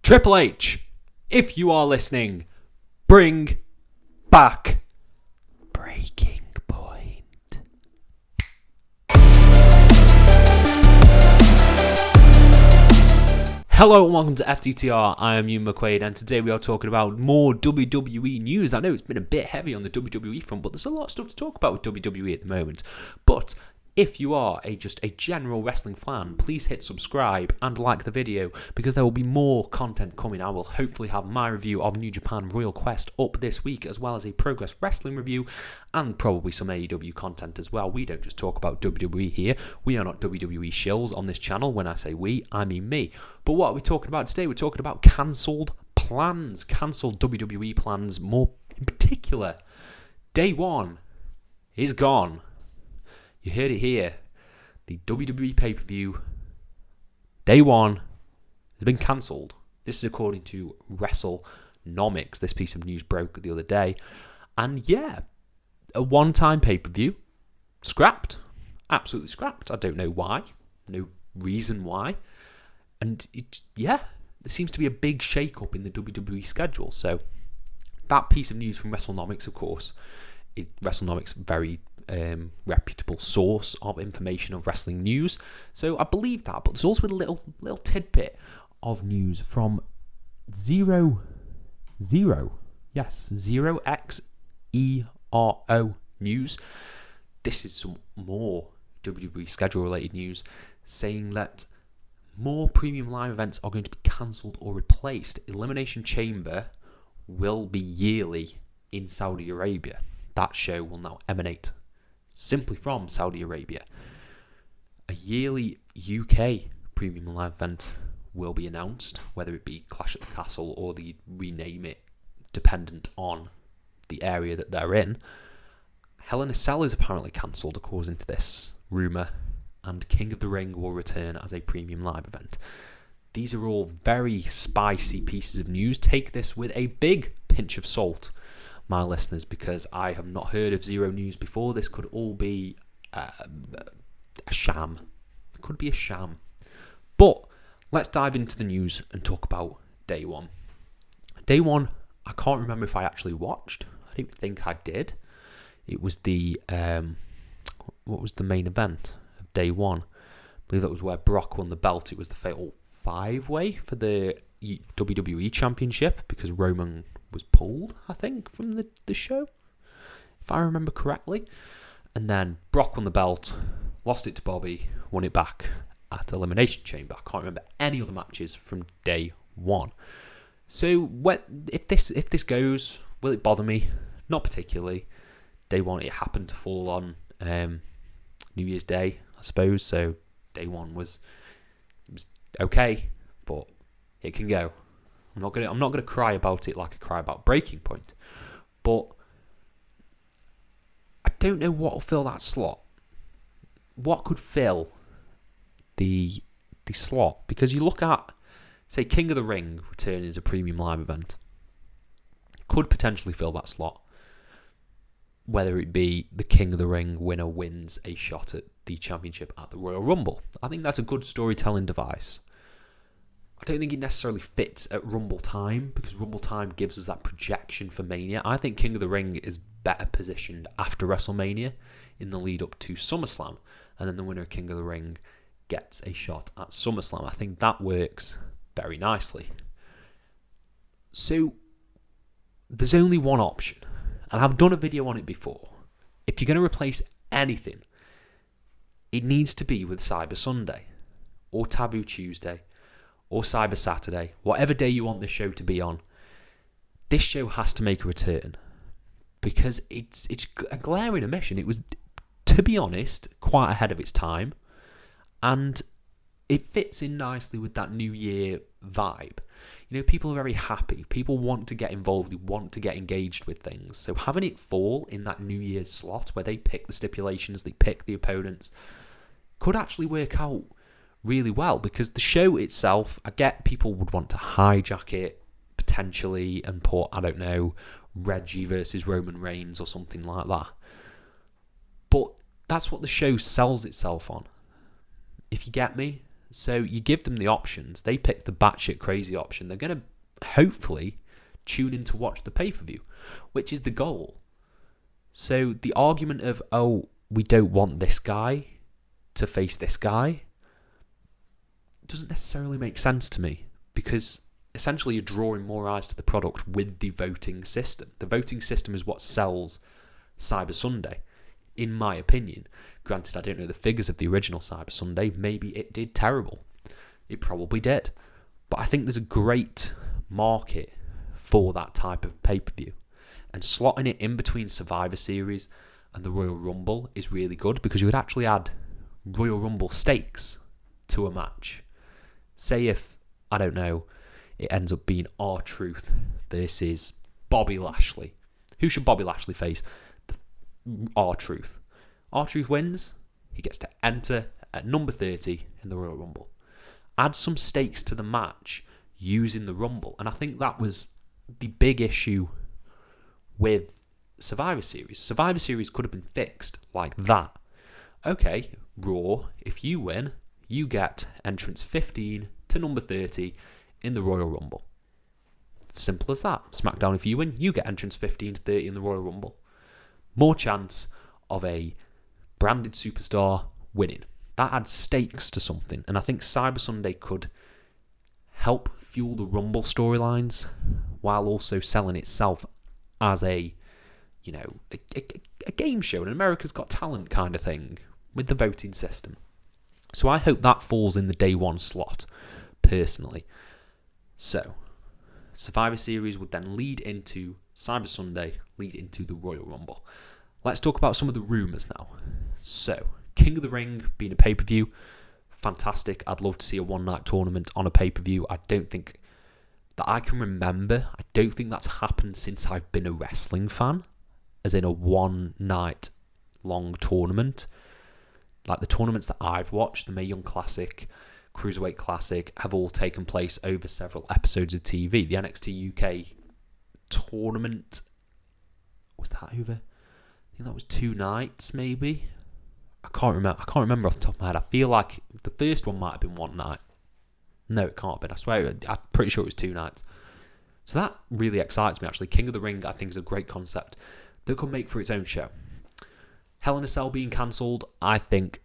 Triple H, if you are listening, bring back Breaking Point. Hello and welcome to FTTR. I am Ewan McQuaid, and today we are talking about more WWE news. I know it's been a bit heavy on the WWE front, but there's a lot of stuff to talk about with WWE at the moment. But if you are just a general wrestling fan, please hit subscribe and like the video because there will be more content coming. I will hopefully have my review of New Japan Royal Quest up this week, as well as a Progress Wrestling review and probably some AEW content as well. We don't just talk about WWE here. We are not WWE shills on this channel. When I say we, I mean me. But what are we talking about today? We're talking about cancelled plans, cancelled WWE plans, more in particular. Day one is gone. You heard it here. The WWE pay-per-view, day one, has been cancelled. This is according to WrestleNomics. This piece of news broke the other day. And yeah, a one-time pay-per-view, scrapped. Absolutely scrapped. I don't know why. No reason why. And there seems to be a big shake-up in the WWE schedule. So that piece of news from WrestleNomics, of course, is WrestleNomics very reputable source of information of wrestling news, so I believe that. But there's also a little tidbit of news from Zero XERO News. This is some more WWE schedule related news, saying that more premium live events are going to be cancelled or replaced. Elimination Chamber will be yearly in Saudi Arabia. That show will now emanate simply from Saudi Arabia. A yearly UK premium live event will be announced, whether it be Clash at the Castle or they rename it dependent on the area that they're in. Hell in a Cell is apparently cancelled according to this rumour, and King of the Ring will return as a premium live event. These are all very spicy pieces of news. Take this with a big pinch of salt, my listeners, because I have not heard of Zero News before. This could all be a sham. It could be a sham. But let's dive into the news and talk about day one. Day one, I can't remember if I actually watched. I don't think I did. It was the what was the main event of day one? I believe that was where Brock won the belt. It was the Fatal 5-Way for the WWE Championship because Roman was pulled, I think, from the show, if I remember correctly. And then Brock won the belt, lost it to Bobby, won it back at Elimination Chamber. I can't remember any other matches from day one. So if this goes, will it bother me? Not particularly. Day one, it happened to fall on New Year's Day, I suppose. So day one was okay, but it can go. I'm not gonna cry about it like I cry about Breaking Point, but I don't know what will fill that slot. What could fill the slot? Because you look at, say, King of the Ring returning as a premium live event, could potentially fill that slot. Whether it be the King of the Ring winner wins a shot at the championship at the Royal Rumble, I think that's a good storytelling device. I don't think it necessarily fits at Rumble time because Rumble time gives us that projection for Mania. I think King of the Ring is better positioned after WrestleMania in the lead up to SummerSlam, and then the winner of King of the Ring gets a shot at SummerSlam. I think that works very nicely. So there's only one option, and I've done a video on it before. If you're going to replace anything, it needs to be with Cyber Sunday or Taboo Tuesday or Cyber Saturday, whatever day you want this show to be on. This show has to make a return because it's a glaring omission. It was, to be honest, quite ahead of its time, and it fits in nicely with that New Year vibe. You know, people are very happy. People want to get involved. They want to get engaged with things. So having it fall in that New Year's slot where they pick the stipulations, they pick the opponents, could actually work out really well, because the show itself, I get people would want to hijack it potentially and put, I don't know, Reggie versus Roman Reigns or something like that. But that's what the show sells itself on. If you get me, So you give them the options. They pick the batshit crazy option. They're going to hopefully tune in to watch the pay-per-view, which is the goal. So the argument of, oh, we don't want this guy to face this guy doesn't necessarily make sense to me, because essentially you're drawing more eyes to the product with the voting system. The voting system is what sells Cyber Sunday, in my opinion. Granted, I don't know the figures of the original Cyber Sunday. Maybe it did terrible. It probably did. But I think there's a great market for that type of pay-per-view. And slotting it in between Survivor Series and the Royal Rumble is really good, because you would actually add Royal Rumble stakes to a match. Say if, I don't know, it ends up being R-Truth versus Bobby Lashley. Who should Bobby Lashley face? R-Truth. R-Truth wins, he gets to enter at number 30 in the Royal Rumble. Add some stakes to the match using the Rumble. And I think that was the big issue with Survivor Series. Survivor Series could have been fixed like that. Okay, Raw, if you win, you get entrance 15 to number 30 in the Royal Rumble. Simple as that. SmackDown, if you win, you get entrance 15 to 30 in the Royal Rumble. More chance of a branded superstar winning. That adds stakes to something. And I think Cyber Sunday could help fuel the Rumble storylines while also selling itself as a game show, an America's Got Talent kind of thing with the voting system. So I hope that falls in the day one slot, personally. So, Survivor Series would then lead into Cyber Sunday, lead into the Royal Rumble. Let's talk about some of the rumours now. So, King of the Ring being a pay-per-view, fantastic. I'd love to see a one-night tournament on a pay-per-view. I don't think that I can remember. I don't think that's happened since I've been a wrestling fan, as in a one-night long tournament. Like the tournaments that I've watched, the Mae Young Classic, Cruiserweight Classic, have all taken place over several episodes of TV. The NXT UK tournament, was that over? I think that was 2 nights, maybe. I can't remember off the top of my head. I feel like the first one might have been 1 night. No, it can't have been. I swear, I'm pretty sure it was 2 nights. So that really excites me, actually. King of the Ring, I think, is a great concept that could make for its own show. Hell in a Cell being cancelled, I think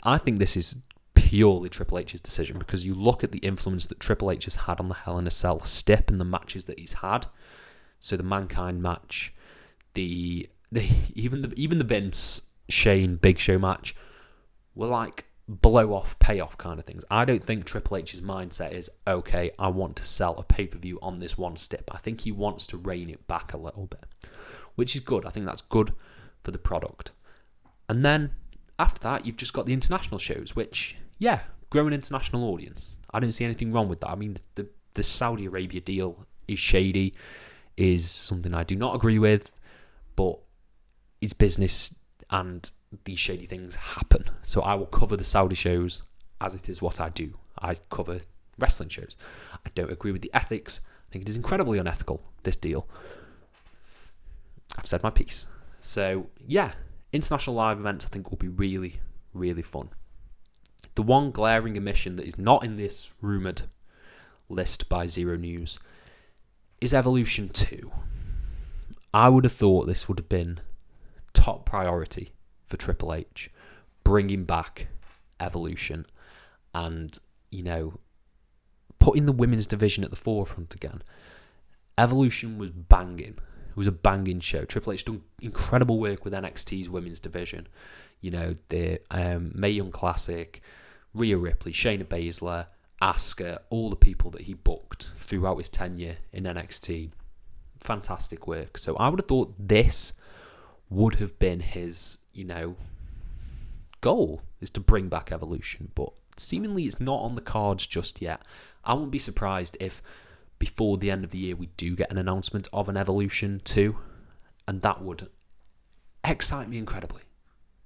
this is purely Triple H's decision, because you look at the influence that Triple H has had on the Hell in a Cell stip and the matches that he's had. So the Mankind match, even the Vince Shane Big Show match were like blow off payoff kind of things. I don't think Triple H's mindset is, okay, I want to sell a pay-per-view on this one stip. I think he wants to rein it back a little bit, which is good. I think that's good for the product. And then after that, you've just got the international shows, which, yeah, grow an international audience. I don't see anything wrong with that. I mean, the Saudi Arabia deal is shady, is something I do not agree with, but it's business and these shady things happen. So I will cover the Saudi shows as it is what I do. I cover wrestling shows. I don't agree with the ethics. I think it is incredibly unethical, this deal. I've said my piece. So, yeah, international live events I think will be really, really fun. The one glaring omission that is not in this rumoured list by Zero News is Evolution 2. I would have thought this would have been top priority for Triple H, bringing back Evolution and, putting the women's division at the forefront again. Evolution was banging. It was a banging show. Triple H done incredible work with NXT's women's division. The Mae Young Classic, Rhea Ripley, Shayna Baszler, Asuka, all the people that he booked throughout his tenure in NXT. Fantastic work. So I would have thought this would have been his, goal, is to bring back Evolution. But seemingly it's not on the cards just yet. I wouldn't be surprised if before the end of the year we do get an announcement of an Evolution 2, and that would excite me incredibly.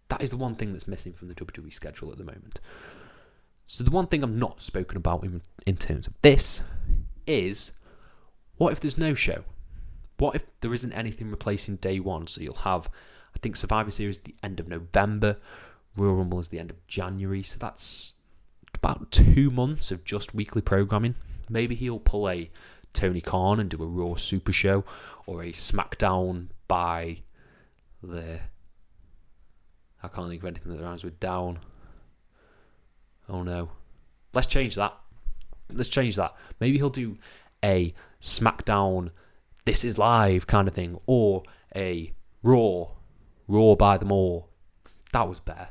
That is the one thing that's missing from the WWE schedule at the moment. So the one thing I'm not spoken about in terms of this is, what if there's no show? What if there isn't anything replacing day one? So you'll have, I think, Survivor Series at the end of November, Royal Rumble is the end of January, so that's about 2 months of just weekly programming. Maybe he'll pull a Tony Khan and do a Raw Super Show, or a SmackDown by the... I can't think of anything that rhymes with down. Oh no. Let's change that. Maybe he'll do a SmackDown This Is Live kind of thing, or a Raw by them all. That was better.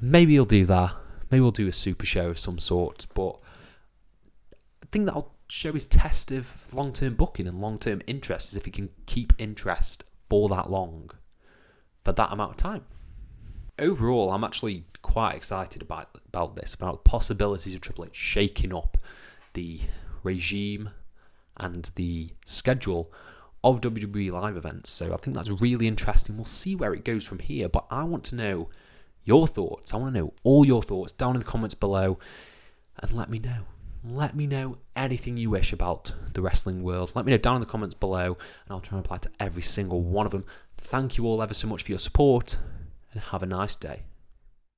Maybe he'll do that. Maybe we'll do a super show of some sort, but I think that'll show his test of long-term booking and long-term interest, is if he can keep interest for that long, for that amount of time. Overall, I'm actually quite excited about this, about the possibilities of Triple H shaking up the regime and the schedule of WWE live events. So I think that's really interesting. We'll see where it goes from here, but I want to know your thoughts. I want to know all your thoughts down in the comments below, and let me know. Let me know anything you wish about the wrestling world. Let me know down in the comments below, and I'll try and reply to every single one of them. Thank you all ever so much for your support, and have a nice day.